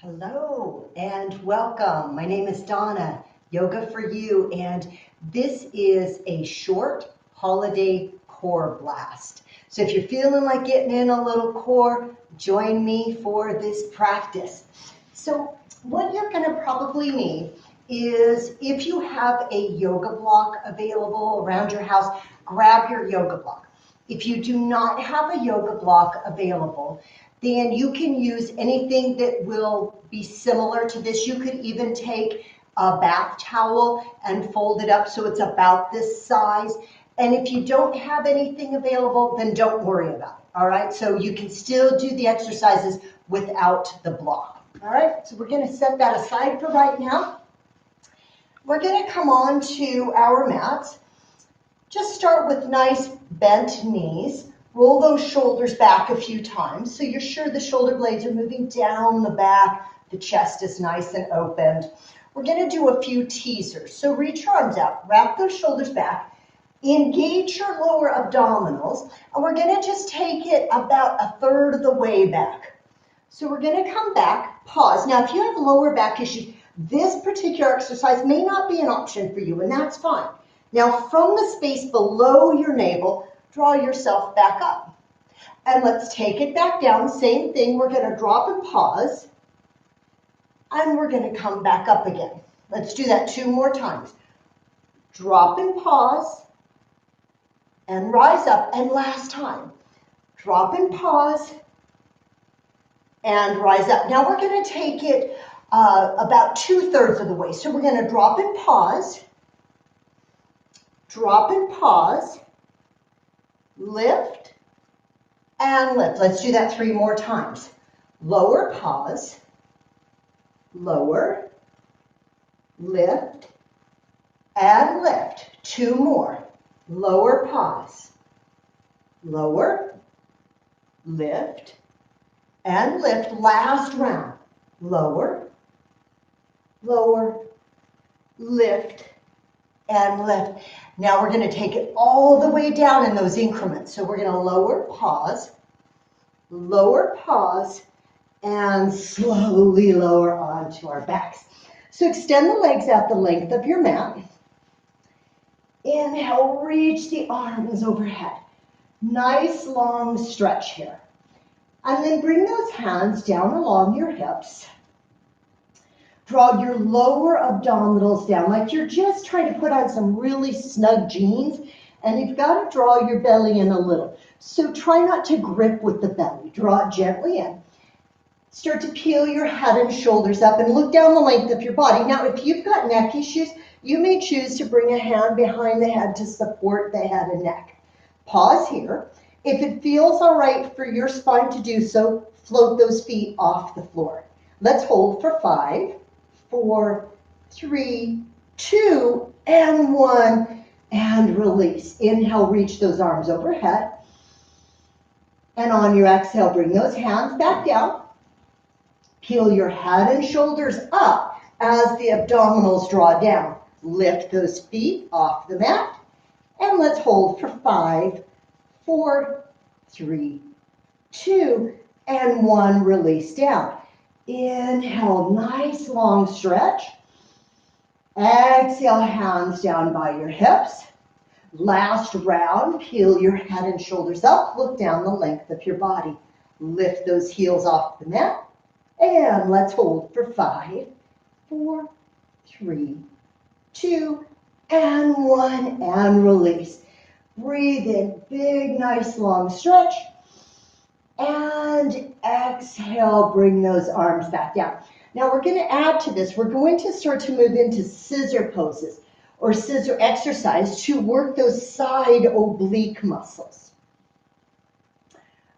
Hello and welcome. My name is Donna, Yoga for You, and this is a short holiday core blast. So if you're feeling like getting in a little core, join me for this practice. So what you're going to probably need is, if you have a yoga block available around your house, grab your yoga block. If you do not have a yoga block available, then you can use anything that will be similar to this. You could even take a bath towel and fold it up so it's about this size. And if you don't have anything available, then don't worry about it, all right? So you can still do the exercises without the block, all right? So we're gonna set that aside for right now. We're gonna come on to our mats. Just start with nice bent knees. Roll those shoulders back a few times so you're sure the shoulder blades are moving down the back, the chest is nice and opened. We're going to do a few teasers. So reach your arms out, wrap those shoulders back, engage your lower abdominals, and we're going to just take it about a third of the way back. So we're going to come back, pause. Now, if you have lower back issues, this particular exercise may not be an option for you, and that's fine. Now, from the space below your navel, draw yourself back up. And let's take it back down. Same thing. We're going to drop and pause. And we're going to come back up again. Let's do that 2 more times. Drop and pause. And rise up. And last time. Drop and pause. And rise up. Now we're going to take it about 2/3 of the way. So we're going to drop and pause. Drop and pause. Lift and lift. Let's do that 3 more times. Lower, pause, lower, lift, and lift. 2 more. Lower, pause, lower, lift, and lift. Last round. Lower, lower, lift, and lift. Now we're going to take it all the way down in those increments. So we're going to lower, pause, and slowly lower onto our backs. So extend the legs out the length of your mat. Inhale, reach the arms overhead. Nice long stretch here. And then bring those hands down along your hips. Draw your lower abdominals down like you're just trying to put on some really snug jeans, and you've got to draw your belly in a little. So try not to grip with the belly. Draw it gently in. Start to peel your head and shoulders up and look down the length of your body. Now, if you've got neck issues, you may choose to bring a hand behind the head to support the head and neck. Pause here. If it feels all right for your spine to do so, float those feet off the floor. Let's hold for 5, 4, 3, 2, and 1, and release. Inhale, reach those arms overhead. And on your exhale, bring those hands back down. Peel your head and shoulders up as the abdominals draw down. Lift those feet off the mat. And let's hold for 5, 4, 3, 2, and 1. Release down. Inhale, nice long stretch. Exhale, hands down by your hips. Last round, peel your head and shoulders up. Look down the length of your body. Lift those heels off the mat. And let's hold for 5, 4, 3, 2, and 1. And release. Breathe in, big, nice long stretch. And exhale, bring those arms back down. Now we're going to add to this. We're going to start to move into scissor poses or scissor exercise to work those side oblique muscles.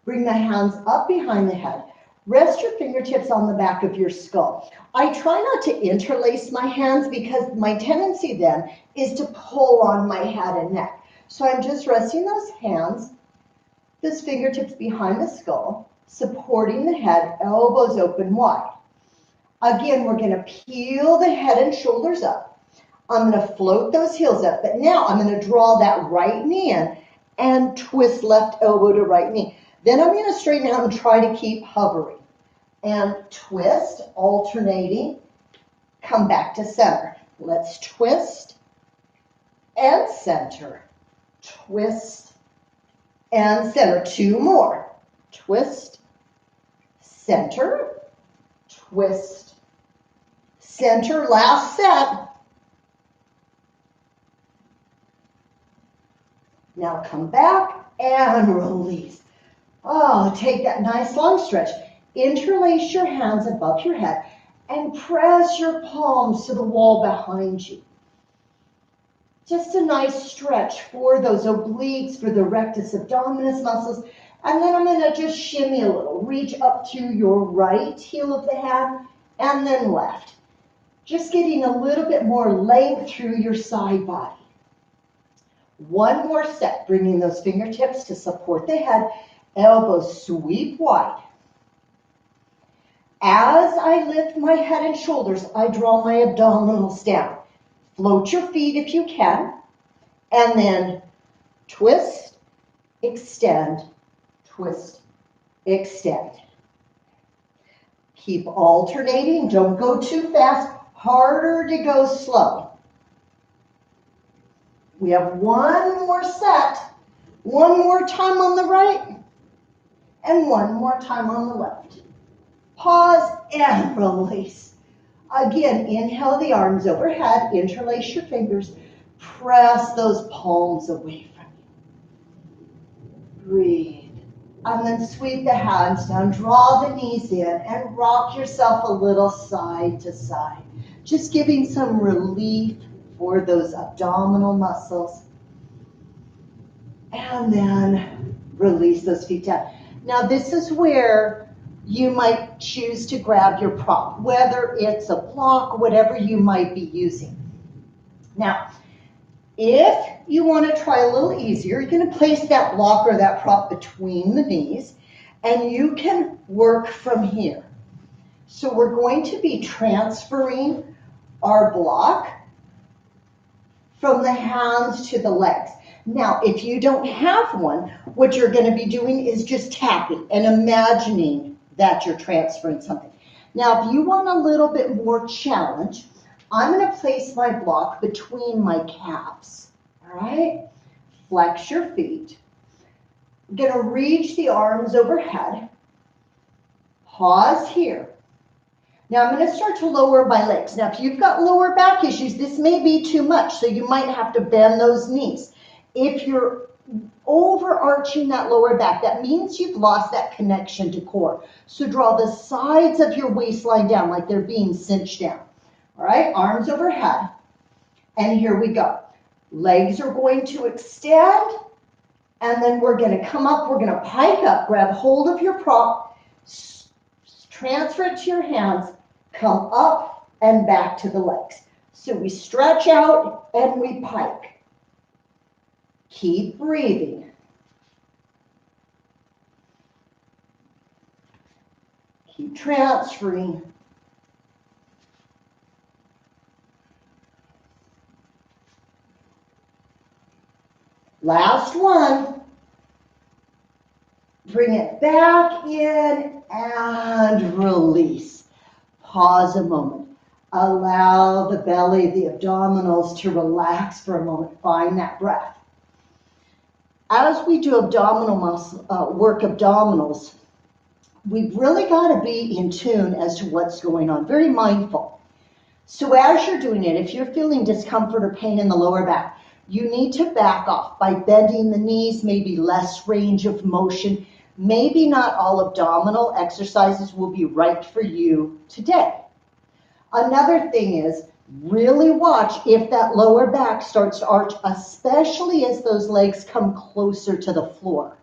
Bring the hands up behind the head. Rest your fingertips on the back of your skull. I try not to interlace my hands because my tendency then is to pull on my head and neck. So I'm just resting those hands, those fingertips behind the skull, supporting the head, elbows open wide. Again, we're going to peel the head and shoulders up. I'm going to float those heels up, but now I'm going to draw that right knee in and twist left elbow to right knee. Then I'm going to straighten out and try to keep hovering. and twist, alternating, come back to center. Let's twist and center, twist and center. 2 more. Twist, center, twist, center. Last set. Now come back and release. Oh, take that nice long stretch. Interlace your hands above your head and press your palms to the wall behind you. Just a nice stretch for those obliques, for the rectus abdominis muscles. And then I'm going to just shimmy a little. Reach up to your right heel of the hand and then left. Just getting a little bit more length through your side body. One more set, bringing those fingertips to support the head. Elbows sweep wide. As I lift my head and shoulders, I draw my abdominals down. Float your feet if you can, and then twist, extend, twist, extend. Keep alternating. Don't go too fast. Harder to go slow. We have one more set. One more time on the right, and one more time on the left. Pause and release. Again, inhale the arms overhead, interlace your fingers, press those palms away from you. Breathe. And then sweep the hands down, draw the knees in, and rock yourself a little side to side. Just giving some relief for those abdominal muscles. And then release those feet down. Now this is where you might choose to grab your prop, whether it's a block, whatever you might be using. Now, if you want to try a little easier, you're going to place that block or that prop between the knees, and you can work from here. So we're going to be transferring our block from the hands to the legs. Now, if you don't have one, what you're going to be doing is just tapping and imagining that you're transferring something. Now, if you want a little bit more challenge, I'm going to place my block between my calves, all right? Flex your feet. I'm going to reach the arms overhead. Pause here. Now, I'm going to start to lower my legs. Now, if you've got lower back issues, this may be too much, so you might have to bend those knees. If you're overarching that lower back, that means you've lost that connection to core. So draw the sides of your waistline down like they're being cinched down. All right, arms overhead. And here we go. Legs are going to extend, and then we're going to come up, we're going to pike up, grab hold of your prop, transfer it to your hands, come up and back to the legs. So we stretch out and we pike. Keep breathing. Keep transferring. Last one. Bring it back in and release. Pause a moment. Allow the belly, the abdominals to relax for a moment. Find that breath. As we do abdominal muscle, work abdominals, we've really got to be in tune as to what's going on, very mindful. So as you're doing it, if you're feeling discomfort or pain in the lower back, you need to back off by bending the knees, maybe less range of motion. Maybe not all abdominal exercises will be right for you today. Another thing is, really watch if that lower back starts to arch, especially as those legs come closer to the floor.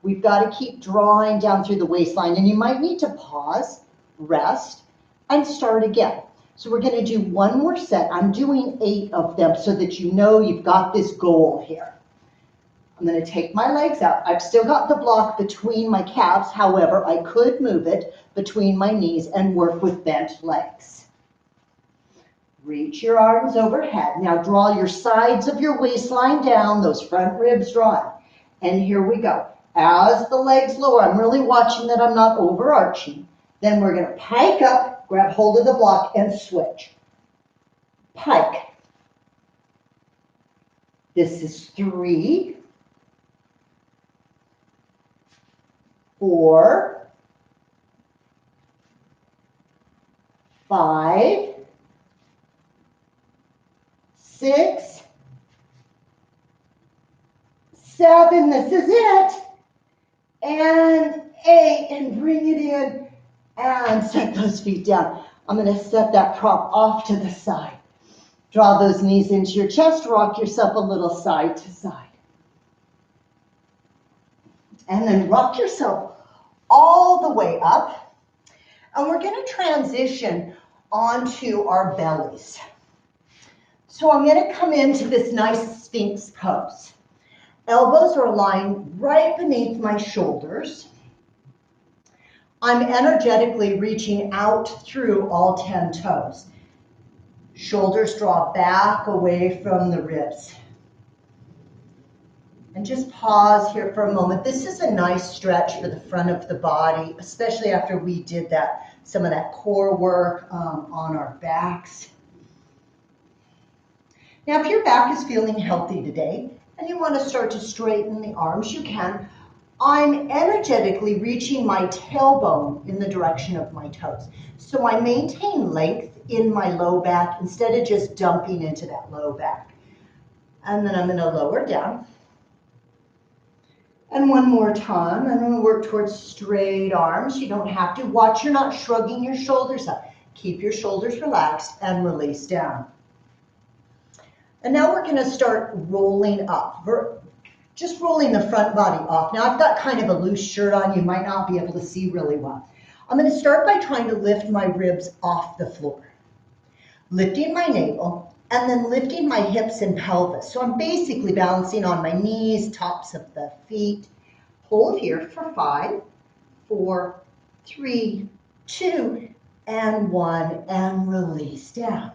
We've got to keep drawing down through the waistline, and you might need to pause, rest, and start again. So we're going to do one more set. I'm doing 8 of them so that you know you've got this goal here. I'm going to take my legs out. I've still got the block between my calves. However, I could move it between my knees and work with bent legs. Reach your arms overhead. Now draw your sides of your waistline down, those front ribs drawn. And here we go. As the legs lower, I'm really watching that I'm not overarching. Then we're going to pike up, grab hold of the block, and switch. Pike. This is 3, 4, 5, 6, 7, this is it, and 8, and bring it in, and set those feet down. I'm going to set that prop off to the side. Draw those knees into your chest, rock yourself a little side to side. And then rock yourself all the way up. And we're going to transition onto our bellies. So I'm going to come into this nice Sphinx pose. Elbows are lying right beneath my shoulders. I'm energetically reaching out through all 10 toes. Shoulders draw back away from the ribs. And just pause here for a moment. This is a nice stretch for the front of the body, especially after we did some of that core work on our backs. Now, if your back is feeling healthy today and you want to start to straighten the arms, you can. I'm energetically reaching my tailbone in the direction of my toes. So I maintain length in my low back instead of just dumping into that low back. And then I'm going to lower down. And one more time, I'm going to work towards straight arms. You don't have to. Watch you're not shrugging your shoulders up. Keep your shoulders relaxed and release down. And now we're going to start rolling up. We're just rolling the front body off. Now I've got kind of a loose shirt on. You might not be able to see really well. I'm going to start by trying to lift my ribs off the floor. Lifting my navel and then lifting my hips and pelvis. So I'm basically balancing on my knees, tops of the feet. Hold here for 5, 4, 3, 2, and 1, and release down.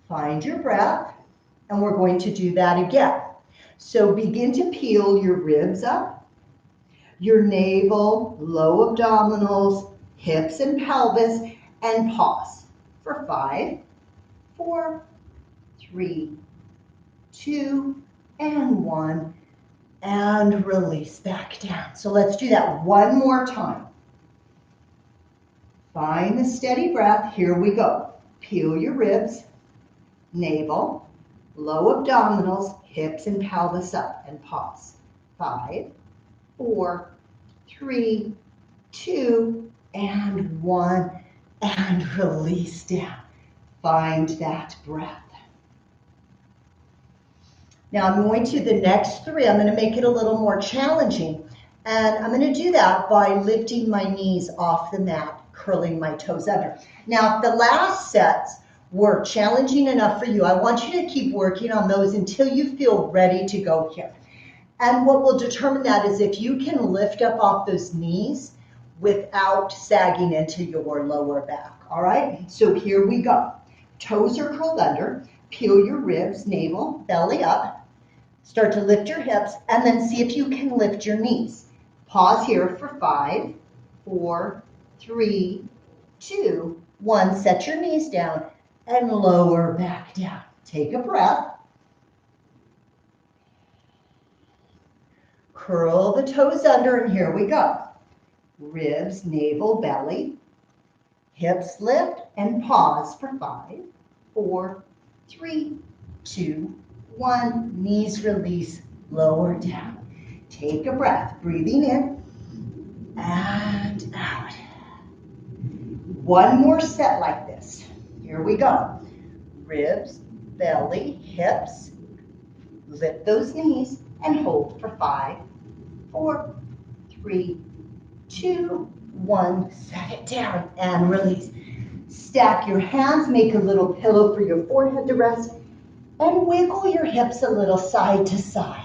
Find your breath, and we're going to do that again. So begin to peel your ribs up, your navel, low abdominals, hips and pelvis, and pause for 5, 4, 3, 2, and 1, and release back down. So let's do that one more time. Find the steady breath. Here we go. Peel your ribs, navel, low abdominals, hips and pelvis up, and pause. 5, 4, 3, 2, and 1, and release down. Find that breath. Now I'm going to the next 3. I'm going to make it a little more challenging. And I'm going to do that by lifting my knees off the mat, curling my toes under. Now, if the last sets were challenging enough for you, I want you to keep working on those until you feel ready to go here. And what will determine that is if you can lift up off those knees without sagging into your lower back. All right, so here we go. Toes are curled under. Peel your ribs, navel, belly up. Start to lift your hips, and then see if you can lift your knees. Pause here for 5, 4, 3, 2, 1. Set your knees down and lower back down. Take a breath. Curl the toes under, and here we go. Ribs, navel, belly. Hips lift, and pause for 5, 4, 3, 2, 1. Knees release, lower down. Take a breath, breathing in and out. One more set like this. Here we go. Ribs, belly, hips. Lift those knees and hold for 5, 4, 3, 2, 1. Set it down and release. Stack your hands, make a little pillow for your forehead to rest, and wiggle your hips a little side to side.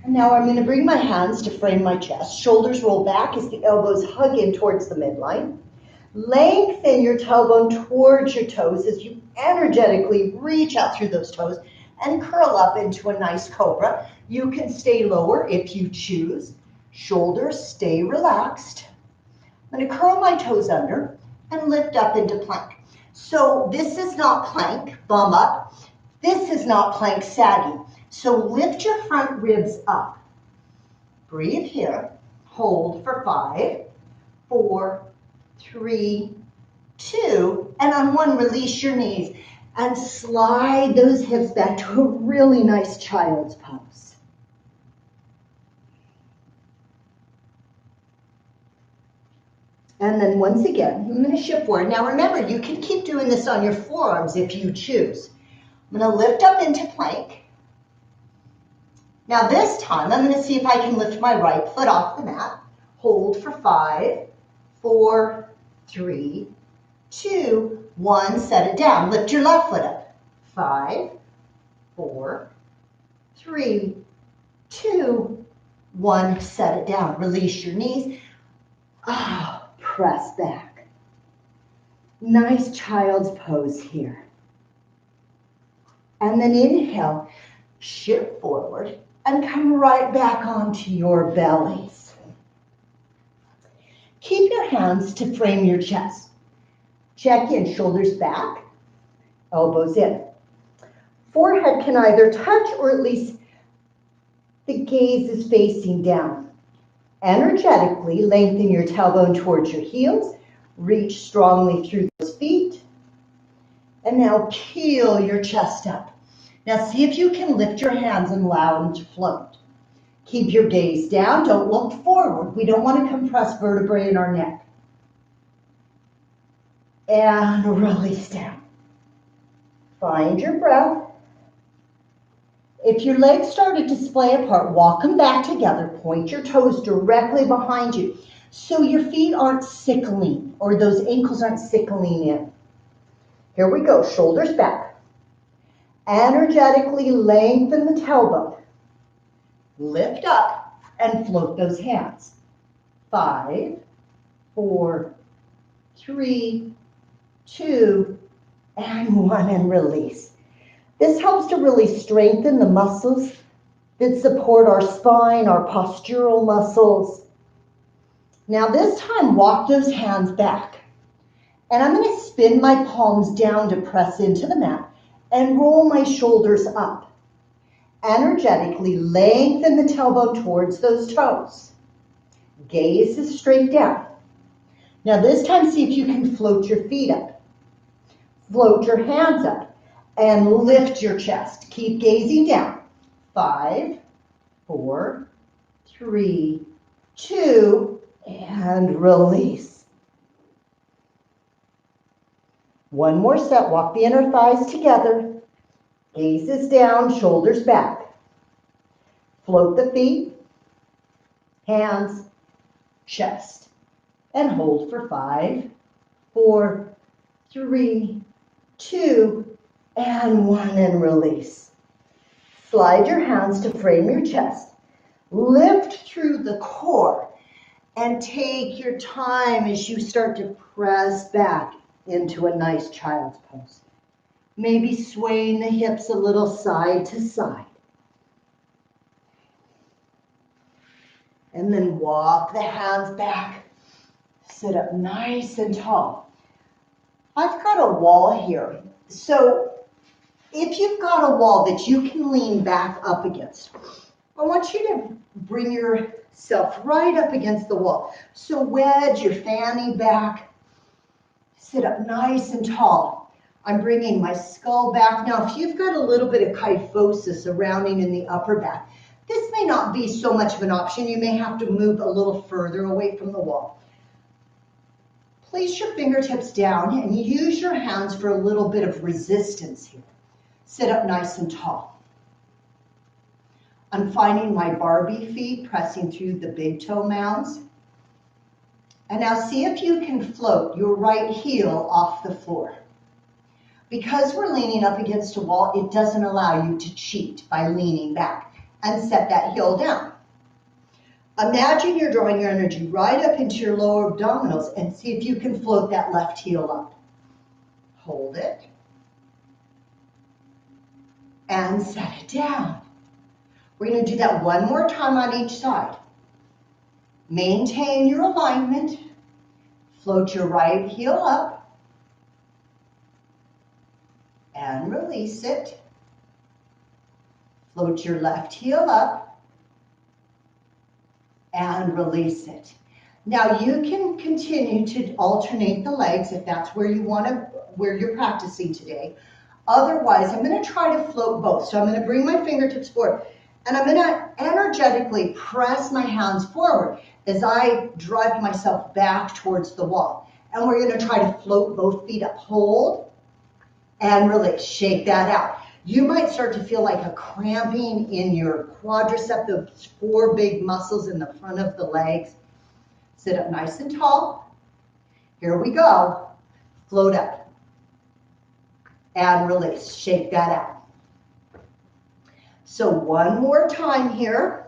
And now I'm going to bring my hands to frame my chest. Shoulders roll back as the elbows hug in towards the midline. Lengthen your tailbone towards your toes as you energetically reach out through those toes and curl up into a nice cobra. You can stay lower if you choose. Shoulders stay relaxed. I'm going to curl my toes under and lift up into plank. So this is not plank, bum up. This is not plank sagging. So lift your front ribs up. Breathe here. Hold for 5, 4, 3, 2, and on 1, release your knees and slide those hips back to a really nice child's pose. And then once again, I'm going to shift forward. Now remember, you can keep doing this on your forearms if you choose. I'm going to lift up into plank. Now this time, I'm going to see if I can lift my right foot off the mat. Hold for 5, 4, 3, 2, 1, set it down. Lift your left foot up. 5, 4, 3, 2, 1, set it down. Release your knees. Press back. Nice child's pose here. And then inhale, shift forward, and come right back onto your bellies. Keep your hands to frame your chest. Check in, shoulders back, elbows in. Forehead can either touch or at least the gaze is facing down. Energetically lengthen your tailbone towards your heels. Reach strongly through those feet. And now peel your chest up. Now see if you can lift your hands and allow them to float. Keep your gaze down. Don't look forward. We don't want to compress vertebrae in our neck. And release down. Find your breath. If your legs started to splay apart, walk them back together. Point your toes directly behind you so your feet aren't sickling or those ankles aren't sickling in. Here we go, shoulders back. Energetically lengthen the tailbone. Lift up and float those hands. 5, 4, 3, 2, and 1, and release. This helps to really strengthen the muscles that support our spine, our postural muscles. Now this time, walk those hands back. And I'm going to spin my palms down to press into the mat and roll my shoulders up. Energetically lengthen the tailbone towards those toes. Gaze is straight down. Now this time, see if you can float your feet up. Float your hands up. And lift your chest. Keep gazing down. 5, 4, 3, 2, and release. One more set. Walk the inner thighs together. Gaze is down, shoulders back. Float the feet, hands, chest. And hold for 5, 4, 3, 2, and 1, and release. Slide your hands to frame your chest. Lift through the core and take your time as you start to press back into a nice child's pose. Maybe swaying the hips a little side to side. And then walk the hands back. Sit up nice and tall. I've got a wall here. So if you've got a wall that you can lean back up against, I want you to bring yourself right up against the wall. So wedge your fanny back, sit up nice and tall. I'm bringing my skull back. Now, if you've got a little bit of kyphosis, a rounding in the upper back, this may not be so much of an option. You may have to move a little further away from the wall. Place your fingertips down and use your hands for a little bit of resistance here. Sit up nice and tall. I'm finding my Barbie feet pressing through the big toe mounds. And now see if you can float your right heel off the floor. Because we're leaning up against a wall, it doesn't allow you to cheat by leaning back and set that heel down. Imagine you're drawing your energy right up into your lower abdominals and see if you can float that left heel up. Hold it. and set it down. We're going to do that one more time on each side. Maintain your alignment. Float your right heel up and release it. Float your left heel up and release it. Now you can continue to alternate the legs if that's where you're practicing today. Otherwise, I'm going to try to float both. So I'm going to bring my fingertips forward and I'm going to energetically press my hands forward as I drive myself back towards the wall. And we're going to try to float both feet up. Hold and release. Shake that out. You might start to feel like a cramping in your quadricep, those 4 big muscles in the front of the legs. Sit up nice and tall. Here we go. Float up and release. Shake that out. So one more time here.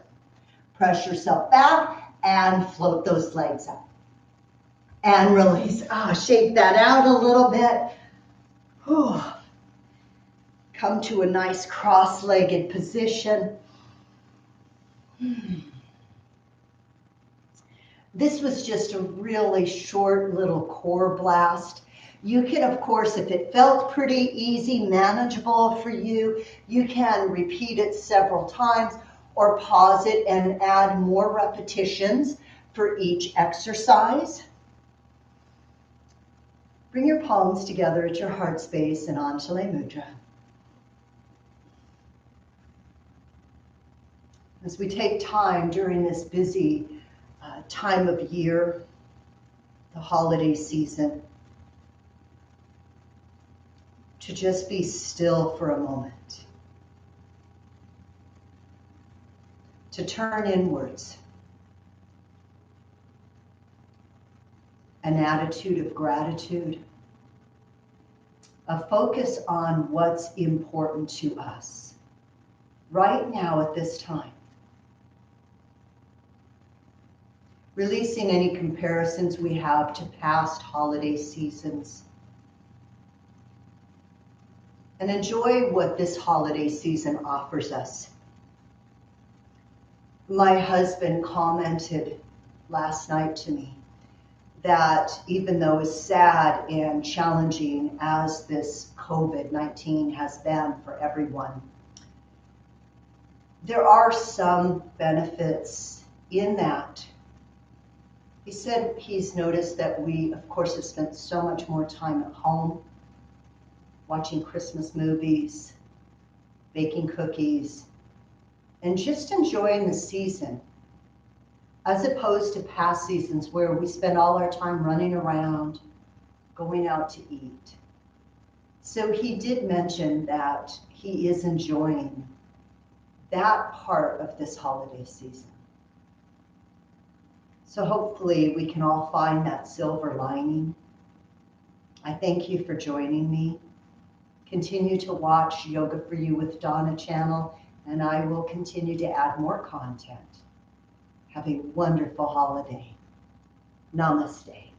Press yourself back and float those legs up. And release. Shake that out a little bit. Whew. Come to a nice cross-legged position. This was just a really short little core blast. You can, of course, if it felt pretty easy, manageable for you, you can repeat it several times or pause it and add more repetitions for each exercise. Bring your palms together at your heart space in Anjali Mudra. As we take time during this busy time of year, the holiday season, to just be still for a moment, to turn inwards, an attitude of gratitude, a focus on what's important to us right now at this time. Releasing any comparisons we have to past holiday seasons. And enjoy what this holiday season offers us. My husband commented last night to me that even though as sad and challenging as this COVID-19 has been for everyone, there are some benefits in that. He said he's noticed that we, of course, have spent so much more time at home, watching Christmas movies, baking cookies, and just enjoying the season, as opposed to past seasons where we spend all our time running around, going out to eat. So he did mention that he is enjoying that part of this holiday season. So hopefully we can all find that silver lining. I thank you for joining me. Continue to watch Yoga for You with Donna channel, and I will continue to add more content. Have a wonderful holiday. Namaste.